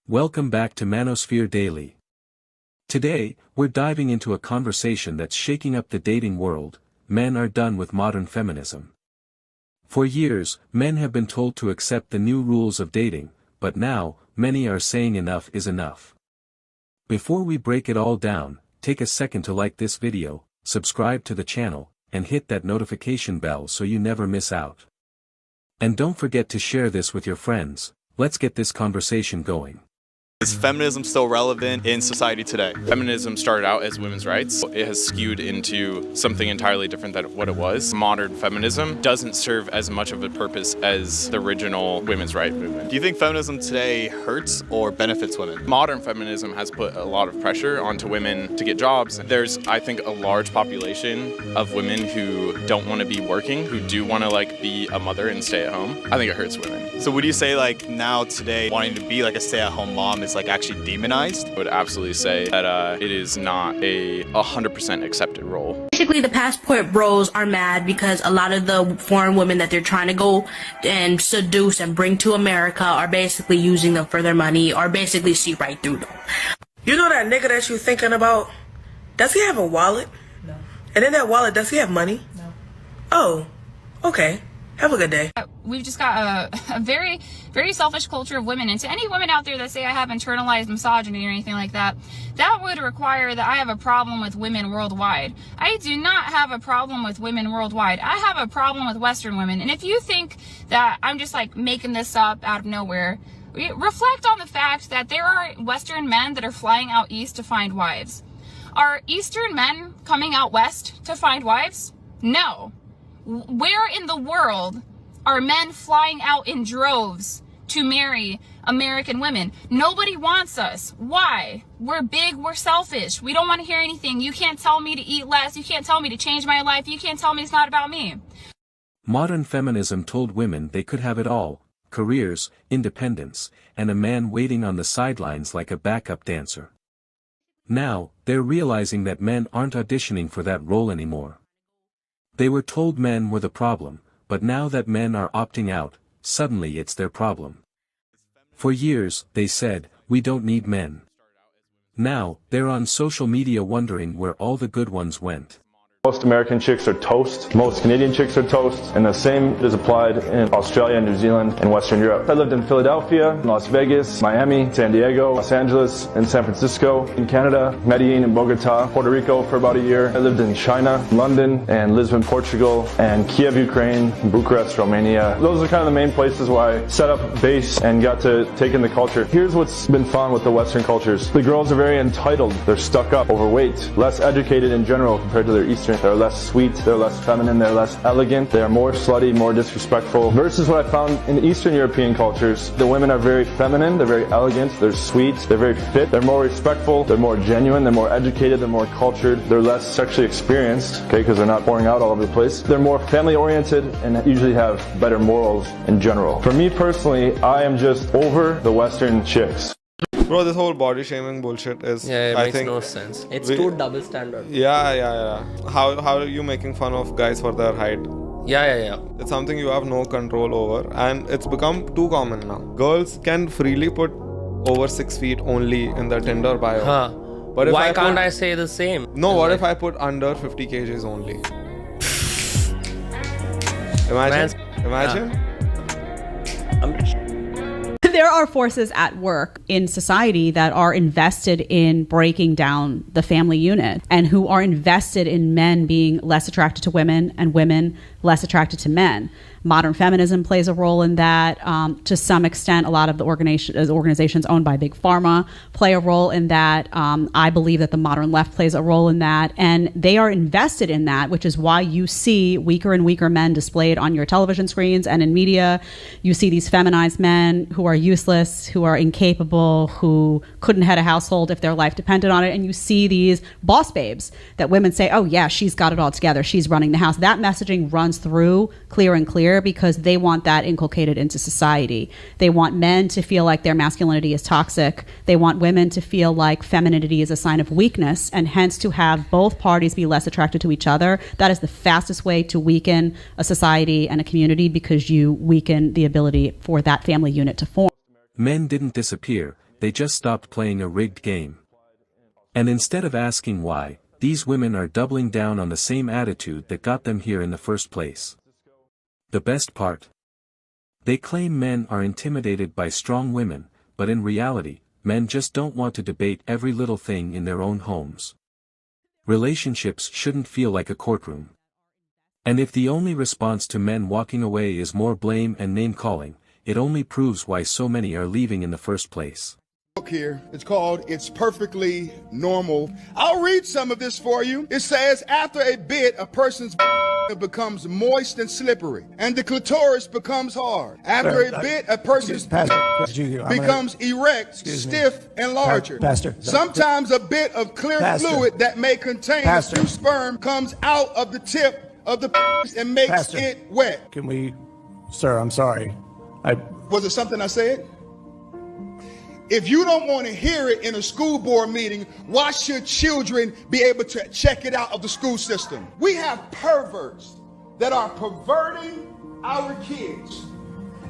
Welcome back to Manosphere Daily. Today, we're diving into a conversation that's shaking up the dating world. Men are done with modern feminism. For years, men have been told to accept the new rules of dating, but now, many are saying enough is enough. Before we break it all down, take a second to like this video, subscribe to the channel, and hit that notification bell so you never miss out. And don't forget to share this with your friends. Let's get this conversation going. Is feminism still relevant in society today? Feminism started out as women's rights. It has skewed into something entirely different than what it was. Modern feminism doesn't serve as much of a purpose as the original women's rights movement. Do you think feminism today hurts or benefits women? Modern feminism has put a lot of pressure onto women to get jobs. There's, I think, a large population of women who don't want to be working, who do want to be a mother and stay at home. I think it hurts women. So would you say now today wanting to be a stay-at-home mom is actually demonized? I would absolutely say that it is not a 100% accepted role. Basically, the passport bros are mad because a lot of the foreign women that they're trying to go and seduce and bring to America are basically using them for their money, or basically see right through them. You know that nigga that you thinking about? Does he have a wallet? No. And in that wallet, does he have money? No. Oh, okay. Have a good day. We've just got a very, very selfish culture of women. And to any women out there that say I have internalized misogyny or anything like that, that would require that I have a problem with women worldwide. I do not have a problem with women worldwide. I have a problem with Western women. And if you think that I'm just making this up out of nowhere, reflect on the fact that there are Western men that are flying out east to find wives. Are Eastern men coming out west to find wives? No. Where in the world are men flying out in droves to marry American women? Nobody wants us. Why? We're big, we're selfish. We don't want to hear anything. You can't tell me to eat less. You can't tell me to change my life. You can't tell me it's not about me. Modern feminism told women they could have it all: careers, independence, and a man waiting on the sidelines like a backup dancer. Now, they're realizing that men aren't auditioning for that role anymore. They were told men were the problem, but now that men are opting out, suddenly it's their problem. For years, they said, we don't need men. Now, they're on social media wondering where all the good ones went. Most American chicks are toast, most Canadian chicks are toast, and the same is applied in Australia, New Zealand, and Western Europe. I lived in Philadelphia, Las Vegas, Miami, San Diego, Los Angeles, and San Francisco, in Canada, Medellin and Bogota, Puerto Rico for about a year. I lived in China, London, and Lisbon, Portugal, and Kiev, Ukraine, Bucharest, Romania. Those are kind of the main places where I set up base and got to take in the culture. Here's what's been fun with the Western cultures. The girls are very entitled, they're stuck up, overweight, less educated in general compared to their Eastern. They're less sweet, they're less feminine, they're less elegant, they are more slutty, more disrespectful. Versus what I found in Eastern European cultures, the women are very feminine, they're very elegant, they're sweet, they're very fit, they're more respectful, they're more genuine, they're more educated, they're more cultured, they're less sexually experienced, okay, because they're not pouring out all over the place. They're more family oriented and usually have better morals in general. For me personally, I am just over the Western chicks. Bro, this whole body shaming bullshit is, it I makes think, no sense. It's too double standard. Yeah. How are you making fun of guys for their height? Yeah. It's something you have no control over, and it's become too common now. Girls can freely put over 6 feet only in their Tinder bio. Huh. But if Why can't I say the same? No, what if I put under 50 kgs only? Imagine? There are forces at work in society that are invested in breaking down the family unit and who are invested in men being less attracted to women and women less attracted to men. Modern feminism plays a role in that. To some extent, a lot of the organizations owned by Big Pharma play a role in that. I believe that the modern left plays a role in that. And they are invested in that, which is why you see weaker and weaker men displayed on your television screens and in media. You see these feminized men who are useless, who are incapable, who couldn't head a household if their life depended on it. And you see these boss babes that women say, oh yeah, she's got it all together, she's running the house. That messaging runs through clear and clear because they want that inculcated into society. They want men to feel like their masculinity is toxic. They want women to feel like femininity is a sign of weakness, and hence to have both parties be less attracted to each other. That is the fastest way to weaken a society and a community, because you weaken the ability for that family unit to form. Men didn't disappear, they just stopped playing a rigged game. And instead of asking why, these women are doubling down on the same attitude that got them here in the first place. The best part? They claim men are intimidated by strong women, but in reality, men just don't want to debate every little thing in their own homes. Relationships shouldn't feel like a courtroom. And if the only response to men walking away is more blame and name-calling, it only proves why so many are leaving in the first place. Book here. It's called It's Perfectly Normal. I'll read some of this for you. It says, after a bit, a person's becomes moist and slippery, and the clitoris becomes hard. After a bit, a person's becomes erect, stiff, and larger. Sometimes a bit of clear fluid that may contain a few sperm comes out of the tip of the and makes it wet. Can we, sir, I'm sorry. Was it something I said? If you don't want to hear it in a school board meeting, why should children be able to check it out of the school system? We have perverts that are perverting our kids.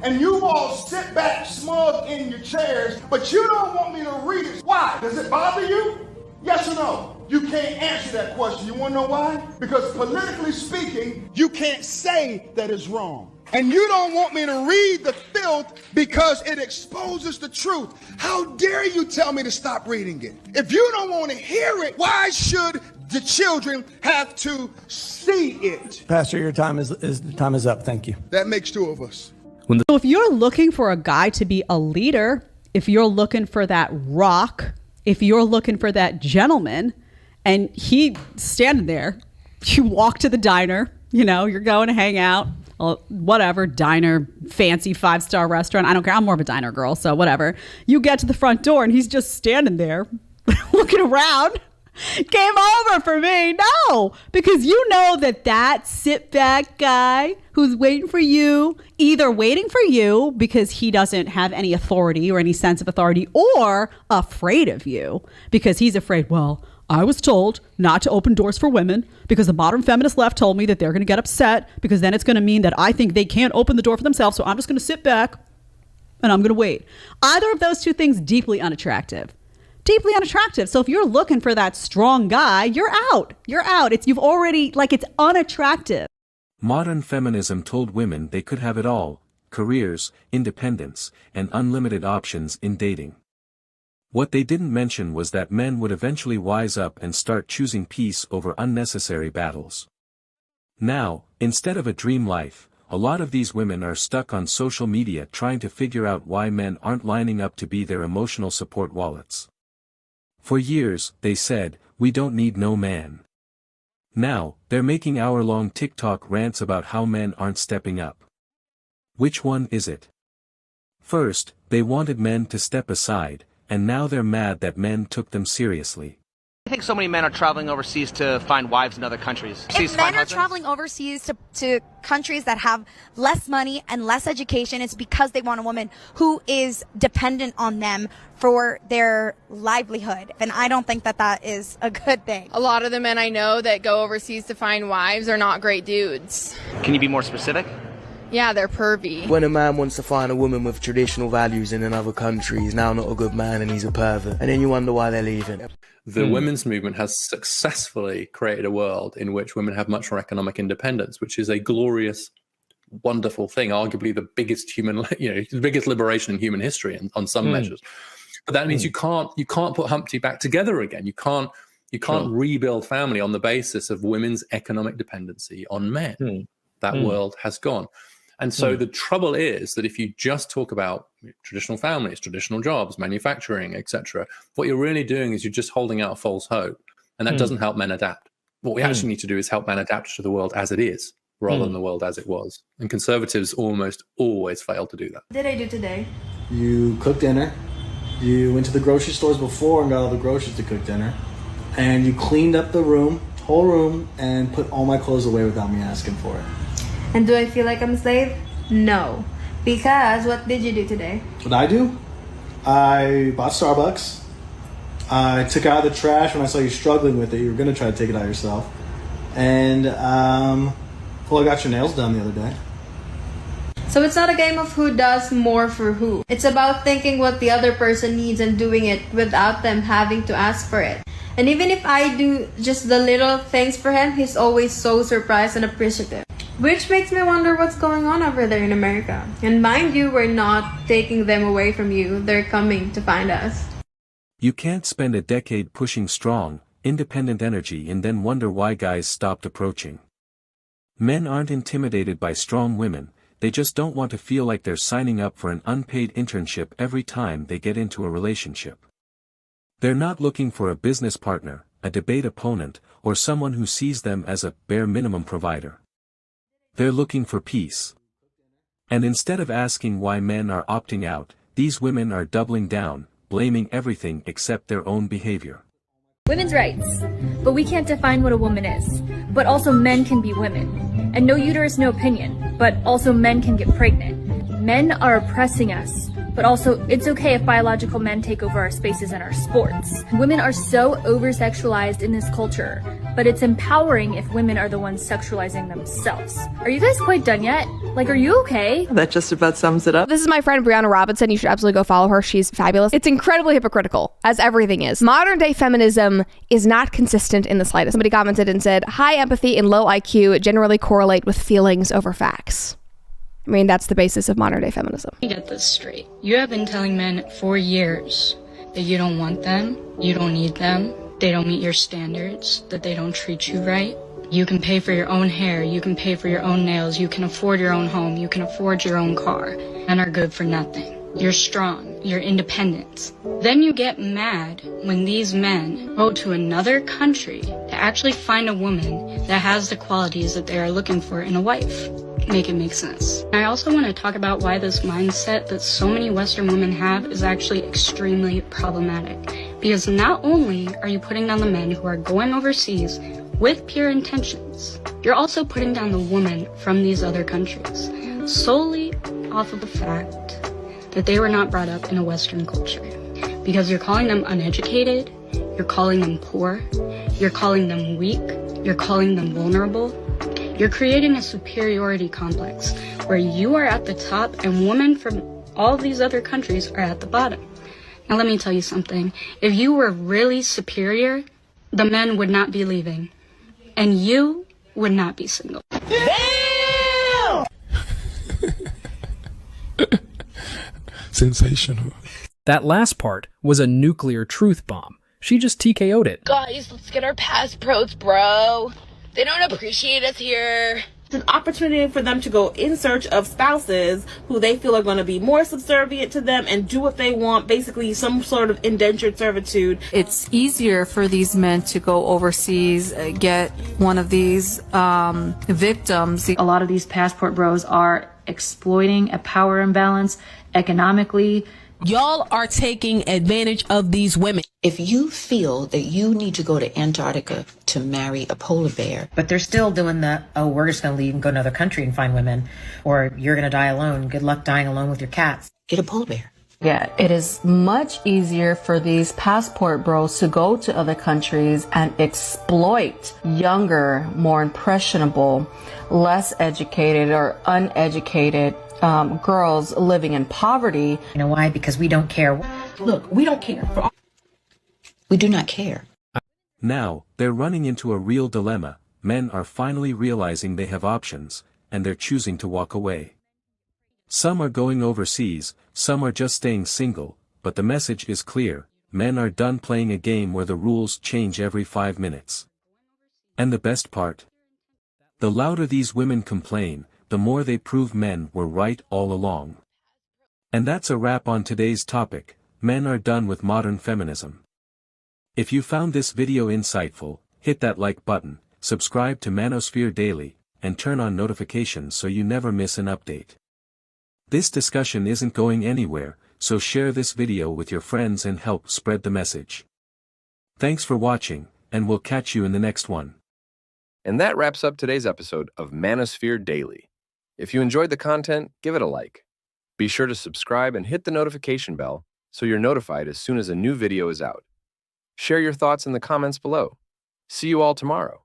And you all sit back smug in your chairs, but you don't want me to read it. Why? Does it bother you? Yes or no? You can't answer that question. You want to know why? Because politically speaking, you can't say that it's wrong. And you don't want me to read the filth because it exposes the truth. How dare you tell me to stop reading it? If you don't want to hear it, why should the children have to see it? Pastor, your time is up. Thank you. That makes two of us. So if you're looking for a guy to be a leader, if you're looking for that rock, if you're looking for that gentleman, and he standing there, you walk to the diner, you're going to hang out. Whatever, diner, fancy 5-star restaurant. I don't care. I'm more of a diner girl, so whatever. You get to the front door and he's just standing there looking around. Game over for me. No, because you know that sit back guy who's waiting for you, either waiting for you because he doesn't have any authority or any sense of authority, or afraid of you because he's afraid, well, I was told not to open doors for women because the modern feminist left told me that they're going to get upset because then it's going to mean that I think they can't open the door for themselves. So I'm just going to sit back and I'm going to wait. Either of those two things, deeply unattractive. Deeply unattractive. So if you're looking for that strong guy, you're out. You're out. It's unattractive. Modern feminism told women they could have it all: careers, independence, and unlimited options in dating. What they didn't mention was that men would eventually wise up and start choosing peace over unnecessary battles. Now, instead of a dream life, a lot of these women are stuck on social media trying to figure out why men aren't lining up to be their emotional support wallets. For years, they said, we don't need no man. Now, they're making hour-long TikTok rants about how men aren't stepping up. Which one is it? First, they wanted men to step aside, and now they're mad that men took them seriously. I think so many men are traveling overseas to find wives in other countries. If men are traveling overseas to countries that have less money and less education, it's because they want a woman who is dependent on them for their livelihood. And I don't think that is a good thing. A lot of the men I know that go overseas to find wives are not great dudes. Can you be more specific? Yeah, they're pervy. When a man wants to find a woman with traditional values in another country, he's now not a good man and he's a pervert. And then you wonder why they're leaving. The women's movement has successfully created a world in which women have much more economic independence, which is a glorious, wonderful thing, arguably the biggest the biggest liberation in human history on some measures. But that means you can't put Humpty back together again. You can't rebuild family on the basis of women's economic dependency on men. That world has gone. And so the trouble is that if you just talk about traditional families, traditional jobs, manufacturing, etc., what you're really doing is you're just holding out a false hope, and that doesn't help men adapt. What we actually need to do is help men adapt to the world as it is, rather than the world as it was. And conservatives almost always fail to do that. What did I do today? You cooked dinner. You went to the grocery stores before and got all the groceries to cook dinner. And you cleaned up the whole room, and put all my clothes away without me asking for it. And do I feel like I'm a slave? No. Because what did you do today? What I do? I bought Starbucks. I took out the trash when I saw you struggling with it. You were going to try to take it out yourself. And, I got your nails done the other day. So it's not a game of who does more for who. It's about thinking what the other person needs and doing it without them having to ask for it. And even if I do just the little things for him, he's always so surprised and appreciative. Which makes me wonder what's going on over there in America. And mind you, we're not taking them away from you. They're coming to find us. You can't spend a decade pushing strong, independent energy and then wonder why guys stopped approaching. Men aren't intimidated by strong women, they just don't want to feel like they're signing up for an unpaid internship every time they get into a relationship. They're not looking for a business partner, a debate opponent, or someone who sees them as a bare minimum provider. They're looking for peace. And instead of asking why men are opting out, these women are doubling down, blaming everything except their own behavior. Women's rights. But we can't define what a woman is. But also men can be women. And no uterus, no opinion. But also men can get pregnant. Men are oppressing us. But also, it's okay if biological men take over our spaces and our sports. Women are so over-sexualized in this culture, but it's empowering if women are the ones sexualizing themselves. Are you guys quite done yet? Like, are you okay? That just about sums it up. This is my friend Brianna Robinson. You should absolutely go follow her. She's fabulous. It's incredibly hypocritical, as everything is. Modern day feminism is not consistent in the slightest. Somebody commented and said, high empathy and low IQ generally correlate with feelings over facts. I mean, that's the basis of modern day feminism. Let me get this straight. You have been telling men for years that you don't want them, you don't need them, they don't meet your standards, that they don't treat you right. You can pay for your own hair, you can pay for your own nails, you can afford your own home, you can afford your own car, and are good for nothing. You're strong, you're independent. Then you get mad when these men go to another country to actually find a woman that has the qualities that they are looking for in a wife. Make it make sense. I also want to talk about why this mindset that so many Western women have is actually extremely problematic. Because not only are you putting down the men who are going overseas with pure intentions, you're also putting down the woman from these other countries solely off of the fact that they were not brought up in a Western culture. Because you're calling them uneducated, you're calling them poor, you're calling them weak, you're calling them vulnerable. You're creating a superiority complex where you are at the top and women from all these other countries are at the bottom. Now let me tell you something. If you were really superior, the men would not be leaving. And you would not be single. Damn! Sensational. That last part was a nuclear truth bomb. She just TKO'd it. Guys, let's get our passports, bro. They don't appreciate us here. It's an opportunity for them to go in search of spouses who they feel are going to be more subservient to them and do what they want, basically some sort of indentured servitude. It's easier for these men to go overseas, get one of these victims. A lot of these passport bros are exploiting a power imbalance economically. Y'all are taking advantage of these women. If you feel that you need to go to Antarctica to marry a polar bear, but they're still doing the, oh, we're just going to leave and go to another country and find women, or you're going to die alone. Good luck dying alone with your cats. Get a polar bear. Yeah, it is much easier for these passport bros to go to other countries and exploit younger, more impressionable, less educated or uneducated girls living in poverty. You know why? Because we don't care. Look, we don't care. We do not care. Now, they're running into a real dilemma. Men are finally realizing they have options, and they're choosing to walk away. Some are going overseas, some are just staying single, but the message is clear. Men are done playing a game where the rules change every 5 minutes. And the best part? The louder these women complain, the more they prove men were right all along. And that's a wrap on today's topic. Men are done with modern feminism. If you found this video insightful, hit that like button, subscribe to Manosphere Daily, and turn on notifications so you never miss an update. This discussion isn't going anywhere, so share this video with your friends and help spread the message. Thanks for watching, and we'll catch you in the next one. And that wraps up today's episode of Manosphere Daily. If you enjoyed the content, give it a like. Be sure to subscribe and hit the notification bell so you're notified as soon as a new video is out. Share your thoughts in the comments below. See you all tomorrow.